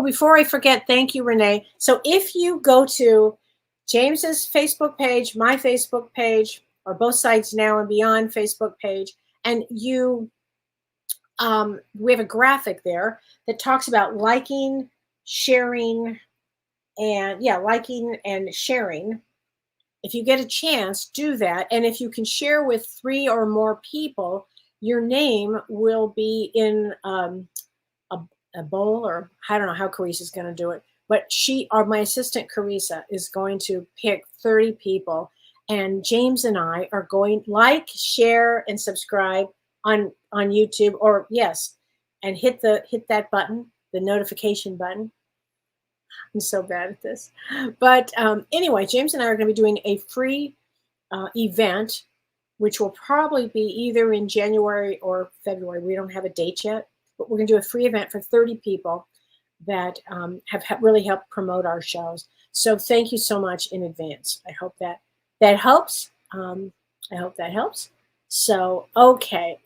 Before I forget, thank you, Renee. So if you go to James's Facebook page, my Facebook page, or both Sides Now and Beyond Facebook page, and you, we have a graphic there that talks about liking, sharing, and liking and sharing. If you get a chance, do that. And if you can share with 3 or more people, your name will be in a bowl, or I don't know how Carissa's going to do it, but my assistant Carissa is going to pick 30 people, and James and I are going like, share, and subscribe on YouTube, or and hit that button, the notification button. I'm so bad at this. But anyway, James and I are going to be doing a free event, which will probably be either in January or February. We don't have a date yet, but we're going to do a free event for 30 people that have really helped promote our shows. So thank you so much in advance. I hope that helps. I hope that helps. So, okay,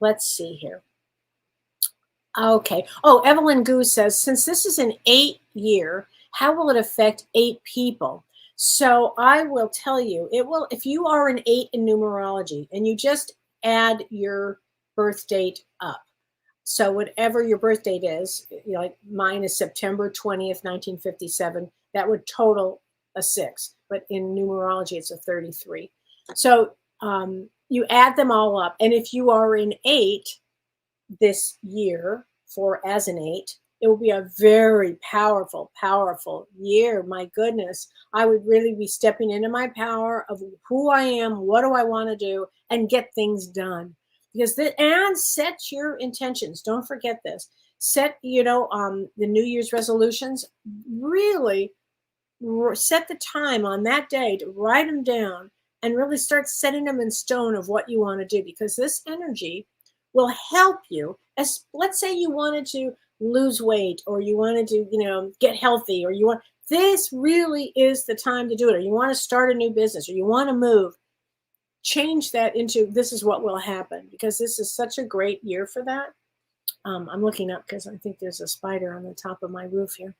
let's see here. Okay. Oh, Evelyn Goose says, since this is an 8 year, how will it affect 8 people? So I will tell you, it will, if you are an 8 in numerology and you just add your birth date up. So whatever your birth date is, like mine is September 20th, 1957, that would total a 6. But in numerology, it's a 33. So you add them all up. And if you are an 8, this year as an 8, it will be a very powerful year. My goodness, I would really be stepping into my power of who I am, what do I want to do, and get things done. And set your intentions. Don't forget this. Set, the New Year's resolutions. Really set the time on that day to write them down and really start setting them in stone of what you want to do, because this energy will help you. As let's say you wanted to lose weight, or you wanted to, get healthy, or this really is the time to do it, or you want to start a new business, or you want to move. Change that into this is what will happen, because this is such a great year for that. I'm looking up because I think there's a spider on the top of my roof here.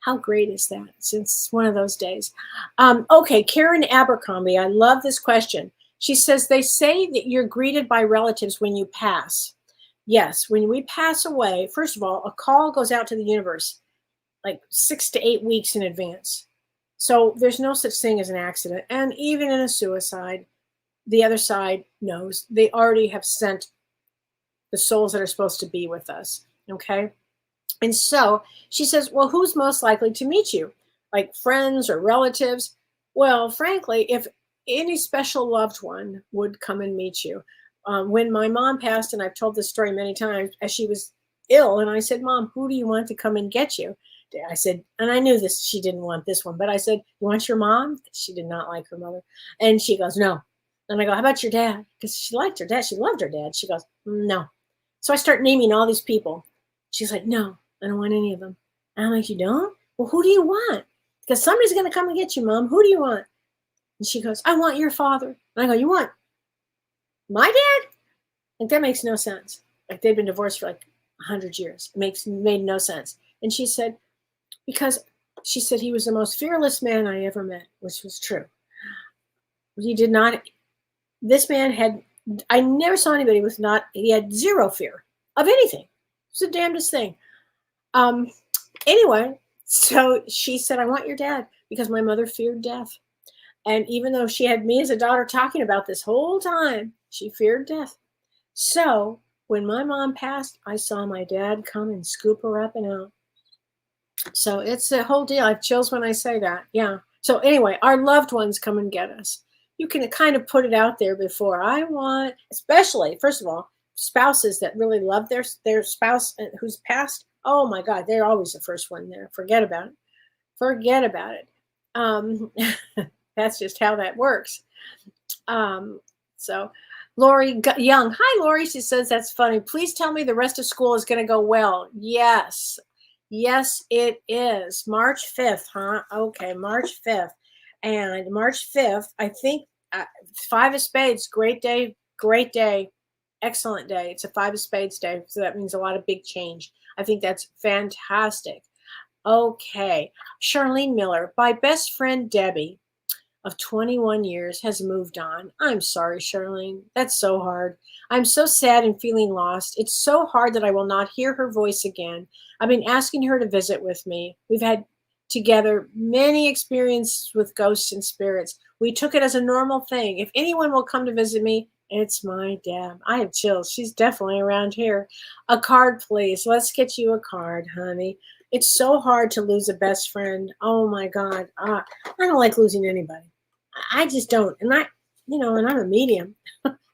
How great is that? Since it's one of those days. Okay, Karen Abercrombie, I love this question. She says, they say that you're greeted by relatives when you pass. Yes, when we pass away, first of all, a call goes out to the universe like 6 to 8 weeks in advance. So there's no such thing as an accident. And even in a suicide, the other side knows they already have sent the souls that are supposed to be with us. Okay. And so she says, well, who's most likely to meet you? Like friends or relatives? Well, frankly, if any special loved one would come and meet you. When my mom passed, and I've told this story many times, as she was ill, and I said, Mom, who do you want to come and get you? I said, and I knew this, she didn't want this one, but I said, you want your mom? She did not like her mother. And she goes, no. And I go, how about your dad? Because she liked her dad. She loved her dad. She goes, no. So I start naming all these people. She's like, no, I don't want any of them. And I'm like, you don't? Well, who do you want? Because somebody's going to come and get you, Mom. Who do you want? And she goes, I want your father. And I go, you want my dad? Like, that makes no sense. Like, they've been divorced for like 100 years. It made no sense. And she said, because she said he was the most fearless man I ever met, which was true. He did not, this man had, I never saw anybody with he had zero fear of anything. It's the damnedest thing. Anyway, so she said, I want your dad, because my mother feared death. And even though she had me as a daughter talking about this whole time, she feared death. So when my mom passed, I saw my dad come and scoop her up and out. So it's a whole deal. I have chills when I say that. Yeah. So anyway, our loved ones come and get us. you can kind of put it out there before. I want, especially, first of all, spouses that really love their spouse who's passed. Oh my God, they're always the first one there. Forget about it. Forget about it. That's just how that works. So Lori Young, hi Lori, she says, that's funny. Please tell me the rest of school is going to go well. Yes, it is. March 5th, huh? Okay, March 5th. And March 5th, I think 5 of spades, great day, excellent day. It's a 5 of spades day, so that means a lot of big change. I think that's fantastic. Okay, Charlene Miller, my best friend Debbie of 21 years has moved on. I'm sorry, Charlene. That's so hard. I'm so sad and feeling lost. It's so hard that I will not hear her voice again. I've been asking her to visit with me. We've had together many experiences with ghosts and spirits. We took it as a normal thing. If anyone will come to visit me, it's my Deb. I have chills. She's definitely around here. A card, please. Let's get you a card, honey. It's so hard to lose a best friend. Oh my God. I don't like losing anybody. I just don't. And and I'm a medium.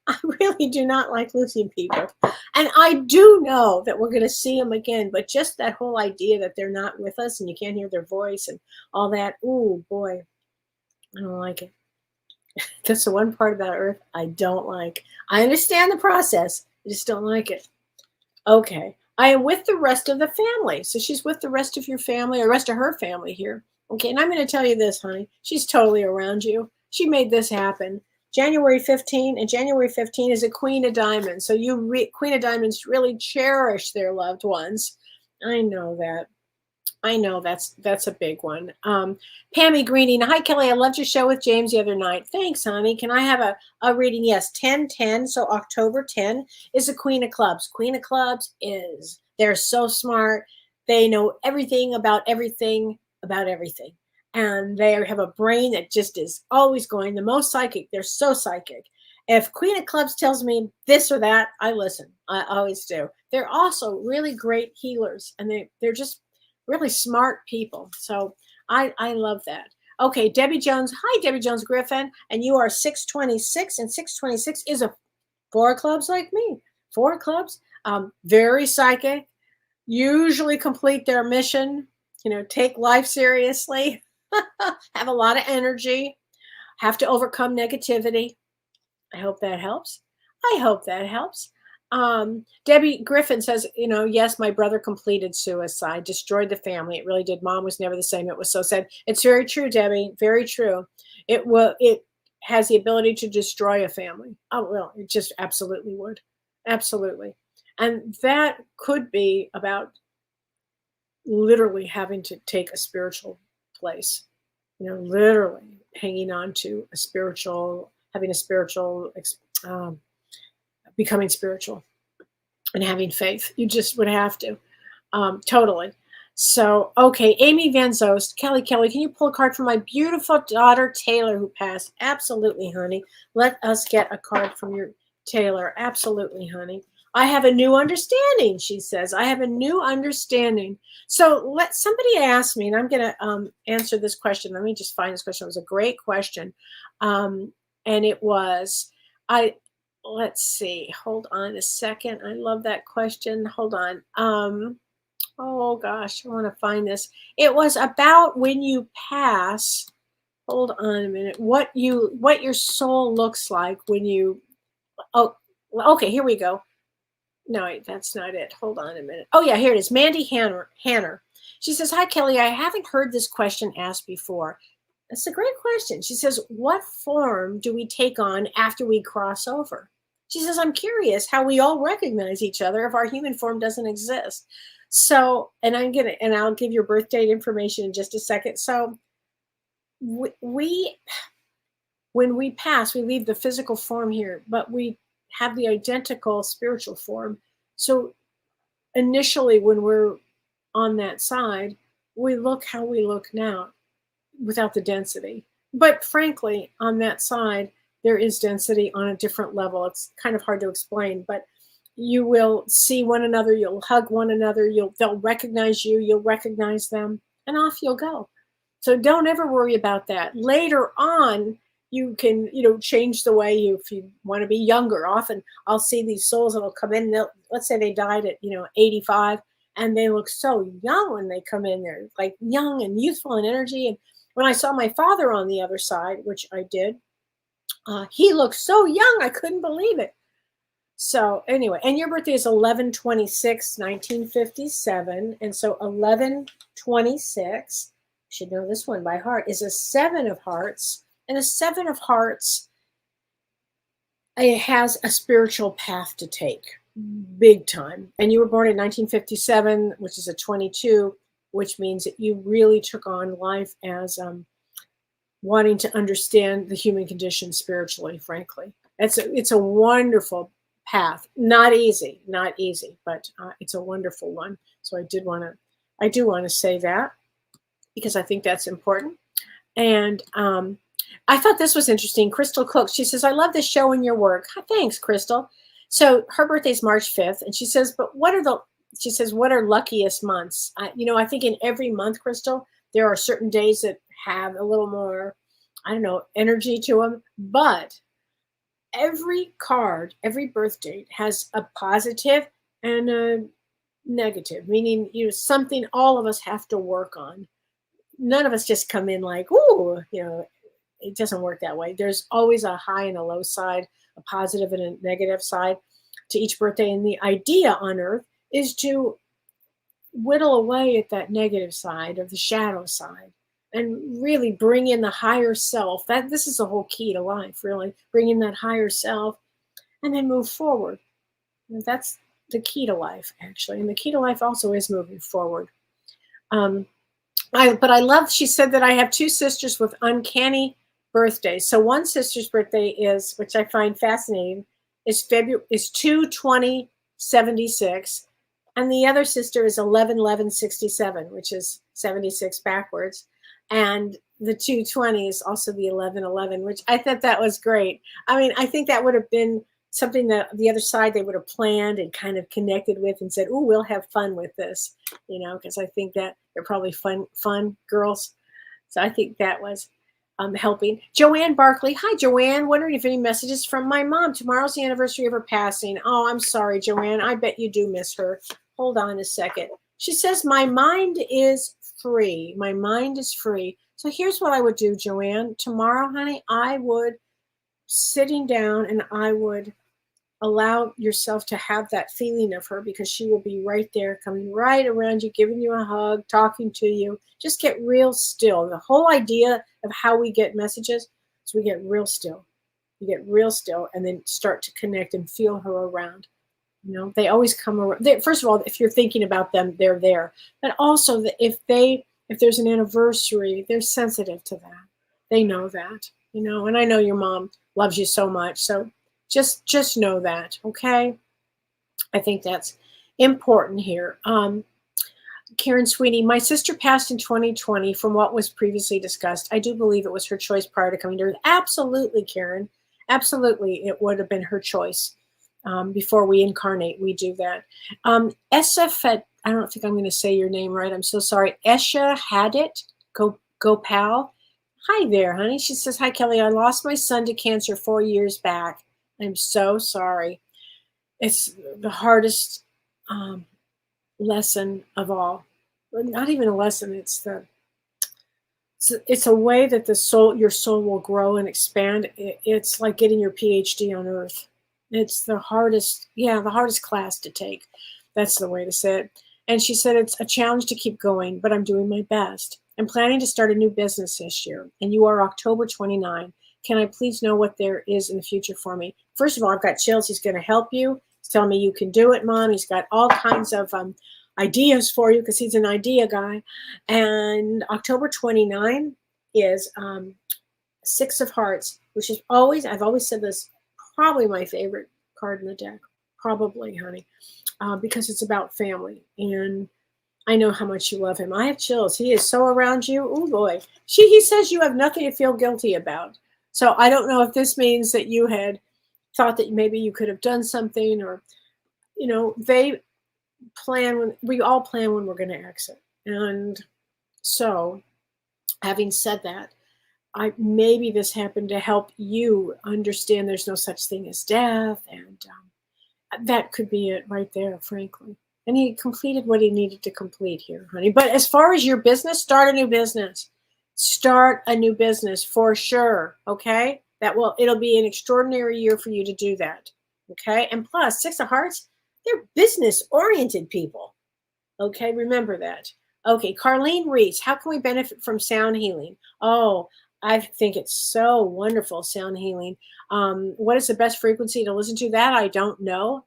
I really do not like losing people. And I do know that we're going to see them again, but just that whole idea that they're not with us and you can't hear their voice and all that. Ooh, boy, I don't like it. That's the one part about Earth I don't like. I understand the process. I just don't like it. Okay. I am with the rest of the family. So she's with the rest of your family, or the rest of her family here. Okay. And I'm going to tell you this, honey. She's totally around you. She made this happen. January 15, and January 15 is a Queen of Diamonds. So Queen of Diamonds really cherish their loved ones. I know that. I know that's a big one. Pammy Greening, hi Kelly, I loved your show with James the other night. Thanks, honey. Can I have a reading? Yes, 10/10. So October 10 is a Queen of Clubs. Queen of Clubs they're so smart. They know everything about everything. And they have a brain that just is always going. The most psychic. They're so psychic. If Queen of Clubs tells me this or that, I listen. I always do. They're also really great healers, and they're just really smart people. So I love that. Okay, Debbie Jones. Hi, Debbie Jones Griffin. And you are 626, and 626 is a 4 of clubs like me. 4 of clubs, very psychic, usually complete their mission, take life seriously, have a lot of energy, have to overcome negativity. I hope that helps. Debbie Griffin says, yes, my brother completed suicide, destroyed the family. It really did. Mom was never the same. It was so sad. It's very true, Debbie. Very true. It has the ability to destroy a family. Oh, well, it just absolutely would. Absolutely. And that could be about literally having to take a spiritual place, literally hanging on to a spiritual, having a spiritual, becoming spiritual and having faith. You just would have to. Totally. So, okay. Amy Van Zost, Kelly, can you pull a card for my beautiful daughter, Taylor, who passed? Absolutely, honey. Let us get a card from your Taylor. Absolutely, honey. I have a new understanding, she says. I have a new understanding. So somebody asked me, and I'm going to answer this question. Let me just find this question. It was a great question. And it was, let's see. Hold on a second. I love that question. Hold on. Oh gosh, I want to find this. It was about when you pass. Hold on a minute. What your soul looks like when you. Oh, okay. Here we go. No, that's not it. Hold on a minute. Oh yeah, here it is. Mandy Hanner. She says, "Hi Kelly. I haven't heard this question asked before. That's a great question." She says, "What form do we take on after we cross over?" She says, "I'm curious how we all recognize each other if our human form doesn't exist." So, and I'll give your birth date information in just a second. So, when we pass, we leave the physical form here, but we have the identical spiritual form. So, initially, when we're on that side, we look how we look now, without the density. But frankly, on that side, there is density on a different level. It's kind of hard to explain, but you will see one another, you'll hug one another, they'll recognize you, you'll recognize them, and off you'll go. So don't ever worry about that. Later on, you can, change the way if you want to be younger. Often I'll see these souls that'll come in, let's say they died at, 85, and they look so young when they come in there, like young and youthful and energy. And when I saw my father on the other side, which I did, he looked so young, I couldn't believe it. So anyway, and your birthday is 11/26/1957. And so 11/26, should know this one by heart, is a 7 of hearts. And a 7 of hearts, it has a spiritual path to take, big time. And you were born in 1957, which is a 22, which means that you really took on life as wanting to understand the human condition spiritually, frankly. It's a wonderful path. Not easy, but it's a wonderful one. So I do want to say that, because I think that's important. And I thought this was interesting. Crystal Cook, she says, I love this show and your work. Thanks, Crystal. So her birthday is March 5th. And she says, but what are luckiest months? I think in every month, Crystal, there are certain days that have a little more, energy to them. But every card, every birth date has a positive and a negative, meaning, something all of us have to work on. None of us just come in like, ooh, it doesn't work that way. There's always a high and a low side, a positive and a negative side to each birthday. And the idea on Earth is to whittle away at that negative side, or the shadow side, and really bring in the higher self. This is the whole key to life, really. Bring in that higher self and then move forward. And that's the key to life, actually. And the key to life also is moving forward. But I love, she said that I have 2 sisters with uncanny birthdays. So one sister's birthday is, which I find fascinating, is 2/20/76. And the other sister is 11/11/67, which is 76 backwards. And the 220 is also the 11/11, which I thought that was great. I mean, I think that would have been something that the other side, they would have planned and kind of connected with and said, oh, we'll have fun with this, because I think that they're probably fun girls. So I think that was helping. Joanne Barkley. Hi, Joanne. Wondering if any messages from my mom. Tomorrow's the anniversary of her passing. Oh, I'm sorry, Joanne. I bet you do miss her. Hold on a second. She says, my mind is free. My mind is free. So here's what I would do, Joanne. Tomorrow, honey, I would sitting down and I would allow yourself to have that feeling of her, because she will be right there, coming right around you, giving you a hug, talking to you. Just get real still. The whole idea of how we get messages is we get real still. You get real still and then start to connect and feel her around. They always come around. First of all, if you're thinking about them, they're there. But also, if there's an anniversary, they're sensitive to that. They know that, and I know your mom loves you so much. So just know that, okay? I think that's important here. Karen Sweeney, my sister passed in 2020 from what was previously discussed. I do believe it was her choice prior to coming to Earth. Absolutely, Karen. Absolutely, it would have been her choice. Before we incarnate, we do that. Esafet, I don't think I'm going to say your name right. I'm so sorry. Esha Hadit, Gopal. Hi there, honey. She says, hi, Kelly. I lost my son to cancer 4 years back. I'm so sorry. It's the hardest lesson of all. Not even a lesson. It's a way that your soul will grow and expand. It's like getting your PhD on Earth. It's the hardest class to take. That's the way to say it. And she said, it's a challenge to keep going, but I'm doing my best. I'm planning to start a new business this year, and you are October 29. Can I please know what there is in the future for me? First of all, I've got chills. He's going to help you. He's telling me you can do it, Mom. He's got all kinds of ideas for you, because he's an idea guy. And October 29 is 6 of Hearts, which is I've always said this, probably my favorite card in the deck. Probably, honey, because it's about family. And I know how much you love him. I have chills. He is so around you. Oh, boy. He says you have nothing to feel guilty about. So I don't know if this means that you had thought that maybe you could have done something, or, they plan we all plan when we're going to exit. And so, having said that, maybe this happened to help you understand there's no such thing as death, and that could be it right there, frankly. And he completed what he needed to complete here, honey. But as far as your business, start a new business. Start a new business for sure, okay? It'll be an extraordinary year for you to do that, okay? And plus, Six of Hearts, they're business-oriented people, okay? Remember that. Okay, Carlene Reese, how can we benefit from sound healing? Oh, I think it's so wonderful, sound healing. What is the best frequency to listen to? That I don't know.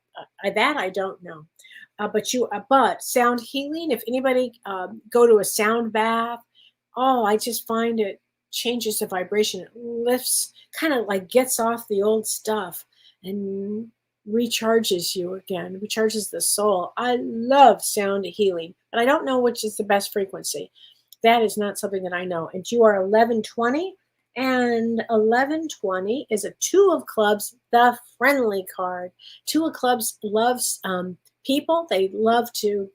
But sound healing, if anybody go to a sound bath, oh, I just find it changes the vibration. It lifts, kind of like gets off the old stuff and recharges you again, recharges the soul. I love sound healing, but I don't know which is the best frequency. That is not something that I know. And you are 1120, and 1120 is a Two of Clubs, the friendly card. Two of Clubs loves people. They love to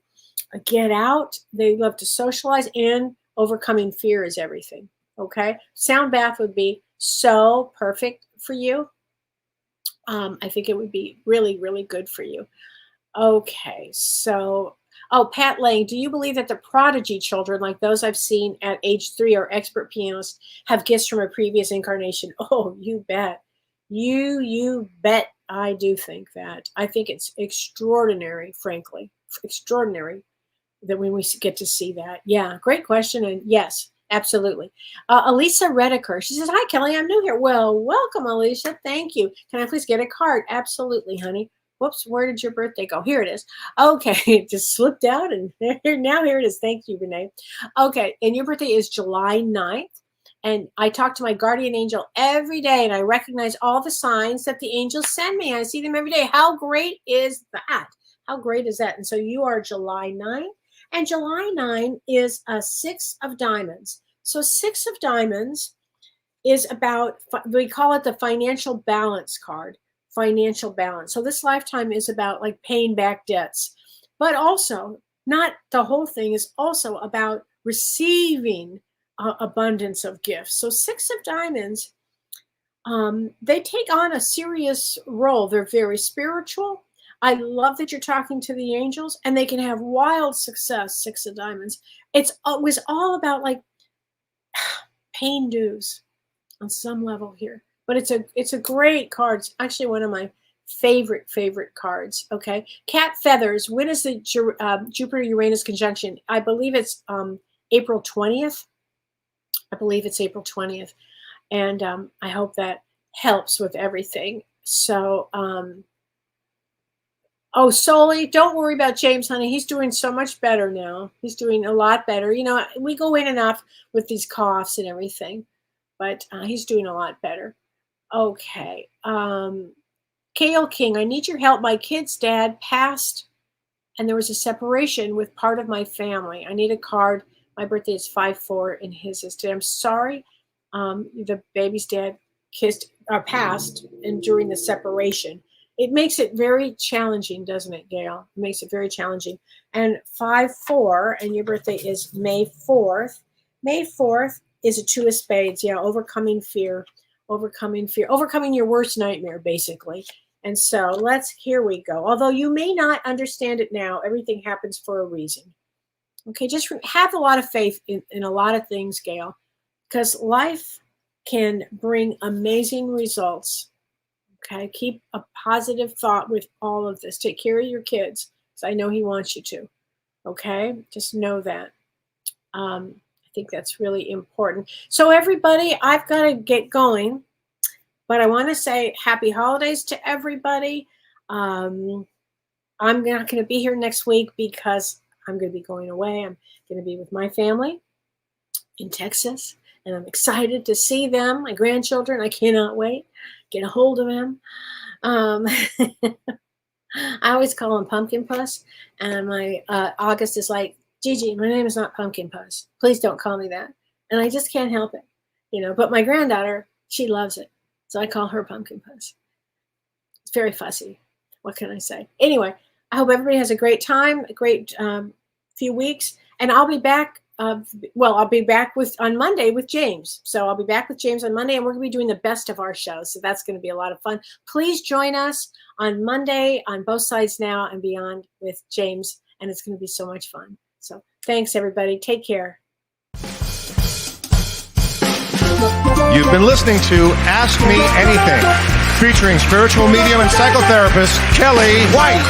get out. They love to socialize, and overcoming fear is everything. Okay. Sound bath would be so perfect for you. I think it would be really, really good for you. Okay. So, Pat Lang, do you believe that the prodigy children, like those I've seen at age 3, or expert pianists, have gifts from a previous incarnation? Oh, you bet. You bet. I do think that. I think it's extraordinary, frankly. Extraordinary that when we get to see that. Yeah, great question. And yes, absolutely. Elisa Rediker, she says, hi, Kellee, I'm new here. Well, welcome, Alicia. Thank you. Can I please get a card? Absolutely, honey. Whoops, where did your birthday go? Here it is. Okay, it just slipped out, and now here it is. Thank you, Renee. Okay, and your birthday is July 9th. And I talk to my guardian angel every day, and I recognize all the signs that the angels send me. I see them every day. How great is that? How great is that? And so you are July 9th. And July 9 is a 6 of diamonds. So 6 of diamonds is about, we call it the financial balance card, financial balance. So this lifetime is about like paying back debts, but also not the whole thing is also about receiving abundance of gifts. So 6 of diamonds, they take on a serious role. They're very spiritual. I love that you're talking to the angels, and they can have wild success. 6 of diamonds. It was all about like paying dues on some level here, but it's a great card. It's actually one of my favorite cards. Okay, cat feathers. When is the Jupiter Uranus conjunction? I believe it's April 20th. I believe it's April 20th, and I hope that helps with everything. So. Oh, Soli, don't worry about James, honey. He's doing so much better now. He's doing a lot better. You know, we go in and out with these coughs and everything, but he's doing a lot better. Okay. Kale King, I need your help. My kid's dad passed, and there was a separation with part of my family. I need a card. My birthday is 5/4, and his is today. I'm sorry. The baby's dad passed, and during the separation. It makes it very challenging, doesn't it, Gail? It makes it very challenging. And 5/4, and your birthday is May 4th. May 4th is a 2 of spades. Yeah, overcoming fear, overcoming your worst nightmare, basically. And so here we go. Although you may not understand it now, everything happens for a reason. Okay, just have a lot of faith in a lot of things, Gail, because life can bring amazing results. Okay, keep a positive thought with all of this. Take care of your kids, because I know he wants you to. Okay, just know that. I think that's really important. So everybody, I've got to get going, but I want to say happy holidays to everybody. I'm not going to be here next week because I'm going to be going away. I'm going to be with my family in Texas, and I'm excited to see them, my grandchildren. I cannot wait. Get a hold of them. I always call him Pumpkin Puss, and my August is like, Gigi, my name is not Pumpkin Puss. Please don't call me that. And I just can't help it, you know. But my granddaughter, she loves it, so I call her Pumpkin Puss. It's very fussy. What can I say? Anyway, I hope everybody has a great time, a great few weeks, and I'll be back well, I'll be back on Monday with James. So I'll be back with James on Monday, and we're going to be doing the best of our shows. So that's going to be a lot of fun. Please join us on Monday on Both Sides Now and Beyond with James, and it's going to be so much fun. So thanks, everybody. Take care. You've been listening to Ask Me Anything, featuring spiritual medium and psychotherapist Kellee White.